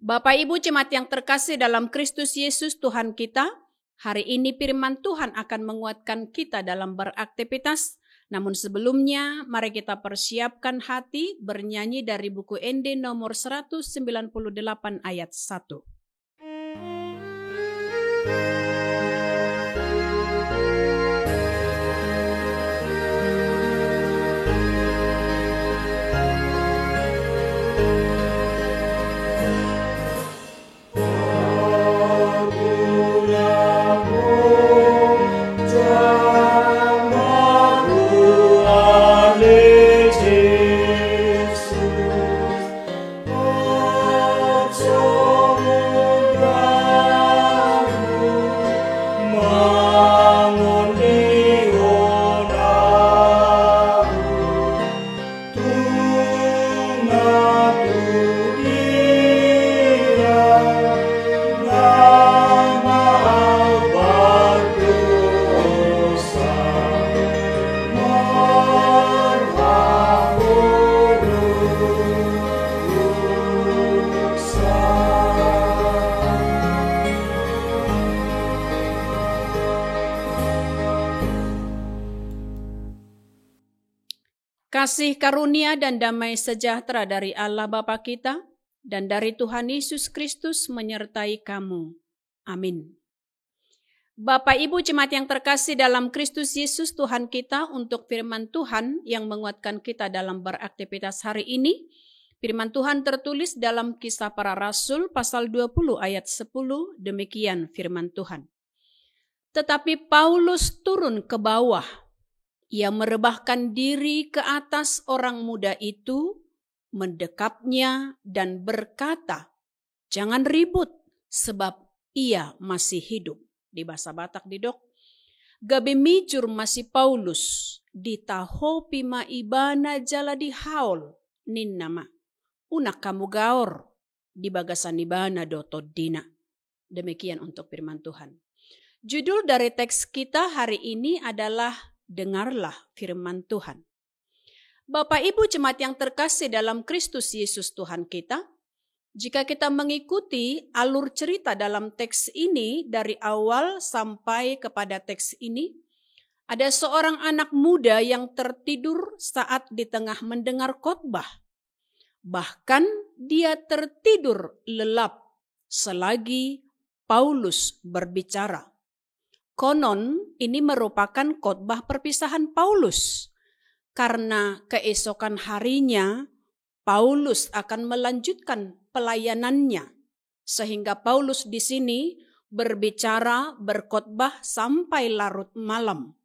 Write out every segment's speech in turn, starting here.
Bapak Ibu jemaat yang terkasih dalam Kristus Yesus Tuhan kita, hari ini firman Tuhan akan menguatkan kita dalam beraktivitas. Namun sebelumnya, mari kita persiapkan hati bernyanyi dari buku ND nomor 198 ayat 1. Kasih karunia dan damai sejahtera dari Allah Bapa kita dan dari Tuhan Yesus Kristus menyertai kamu. Amin. Bapak Ibu jemaat yang terkasih dalam Kristus Yesus Tuhan kita, untuk firman Tuhan yang menguatkan kita dalam beraktivitas hari ini. Firman Tuhan tertulis dalam Kisah Para Rasul pasal 20 ayat 10, demikian firman Tuhan. Tetapi Paulus turun ke bawah. Ia merebahkan diri ke atas orang muda itu, mendekapnya dan berkata, "Jangan ribut, sebab ia masih hidup." Di bahasa Batak didok. Gabe mijur masih Paulus, di taho pima ibana jala di haul, nin nama. Unak kamu gaor, di bagasan ibana doto dina. Demikian untuk firman Tuhan. Judul dari teks kita hari ini adalah Dengarlah firman Tuhan. Bapak Ibu jemaat yang terkasih dalam Kristus Yesus Tuhan kita, jika kita mengikuti alur cerita dalam teks ini dari awal sampai kepada teks ini, ada seorang anak muda yang tertidur saat di tengah mendengar khotbah. Bahkan dia tertidur lelap selagi Paulus berbicara. Konon ini merupakan khotbah perpisahan Paulus, karena keesokan harinya Paulus akan melanjutkan pelayanannya, sehingga Paulus di sini berbicara, berkhotbah sampai larut malam,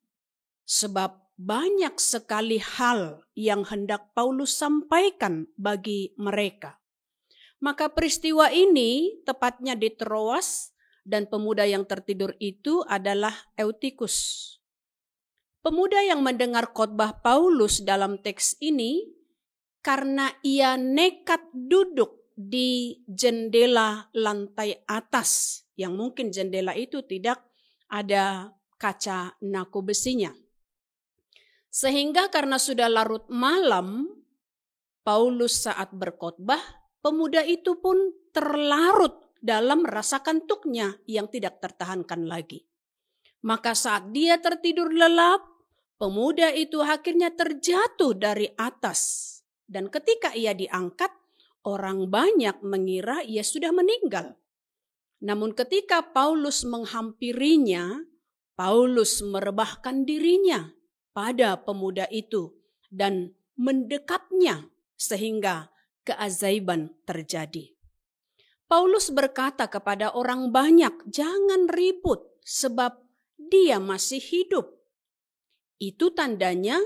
sebab banyak sekali hal yang hendak Paulus sampaikan bagi mereka. Maka peristiwa ini tepatnya di Troas, dan pemuda yang tertidur itu adalah Eutikus. Pemuda yang mendengar khotbah Paulus dalam teks ini, karena ia nekat duduk di jendela lantai atas, yang mungkin jendela itu tidak ada kaca naku besinya. Sehingga karena sudah larut malam, Paulus saat berkhotbah, pemuda itu pun terlarut dalam rasa kantuknya yang tidak tertahankan lagi. Maka saat dia tertidur lelap, pemuda itu akhirnya terjatuh dari atas. Dan ketika ia diangkat, orang banyak mengira ia sudah meninggal. Namun ketika Paulus menghampirinya, Paulus merebahkan dirinya pada pemuda itu dan mendekapnya sehingga keajaiban terjadi. Paulus berkata kepada orang banyak, "Jangan ribut sebab dia masih hidup." Itu tandanya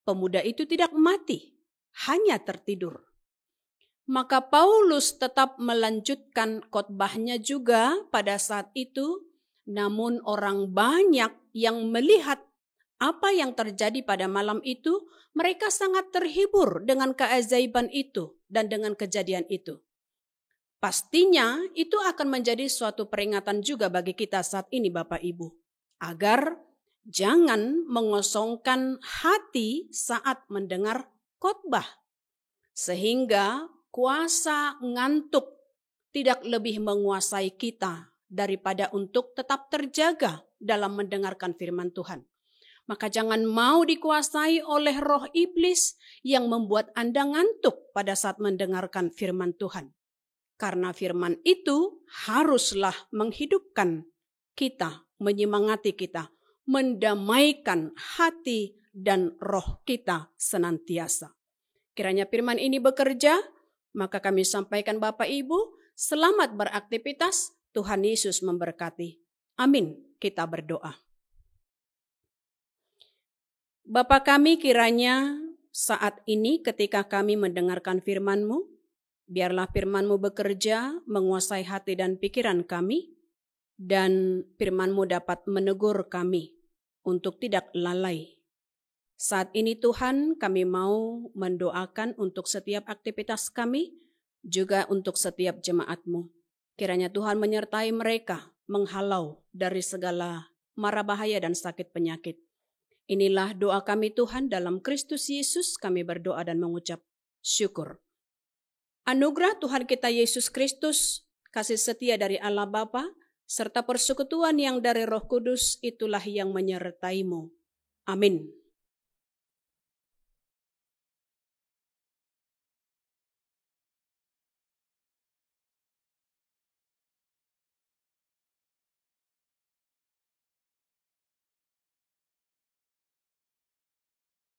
pemuda itu tidak mati, hanya tertidur. Maka Paulus tetap melanjutkan khotbahnya juga pada saat itu, namun orang banyak yang melihat apa yang terjadi pada malam itu, mereka sangat terhibur dengan keajaiban itu dan dengan kejadian itu. Pastinya itu akan menjadi suatu peringatan juga bagi kita saat ini Bapak Ibu. Agar jangan mengosongkan hati saat mendengar khotbah. Sehingga kuasa ngantuk tidak lebih menguasai kita daripada untuk tetap terjaga dalam mendengarkan firman Tuhan. Maka jangan mau dikuasai oleh roh iblis yang membuat Anda ngantuk pada saat mendengarkan firman Tuhan. Karena firman itu haruslah menghidupkan kita, menyemangati kita, mendamaikan hati dan roh kita senantiasa. Kiranya firman ini bekerja, maka kami sampaikan Bapak Ibu, selamat beraktivitas, Tuhan Yesus memberkati. Amin. Kita berdoa. Bapa kami, kiranya saat ini ketika kami mendengarkan firman-Mu, biarlah firman-Mu bekerja, menguasai hati dan pikiran kami, dan firman-Mu dapat menegur kami untuk tidak lalai. Saat ini Tuhan, kami mau mendoakan untuk setiap aktivitas kami, juga untuk setiap jemaat-Mu. Kiranya Tuhan menyertai mereka, menghalau dari segala mara bahaya dan sakit penyakit. Inilah doa kami Tuhan, dalam Kristus Yesus kami berdoa dan mengucap syukur. Anugerah Tuhan kita Yesus Kristus, kasih setia dari Allah Bapa, serta persekutuan yang dari Roh Kudus itulah yang menyertai-Mu. Amin.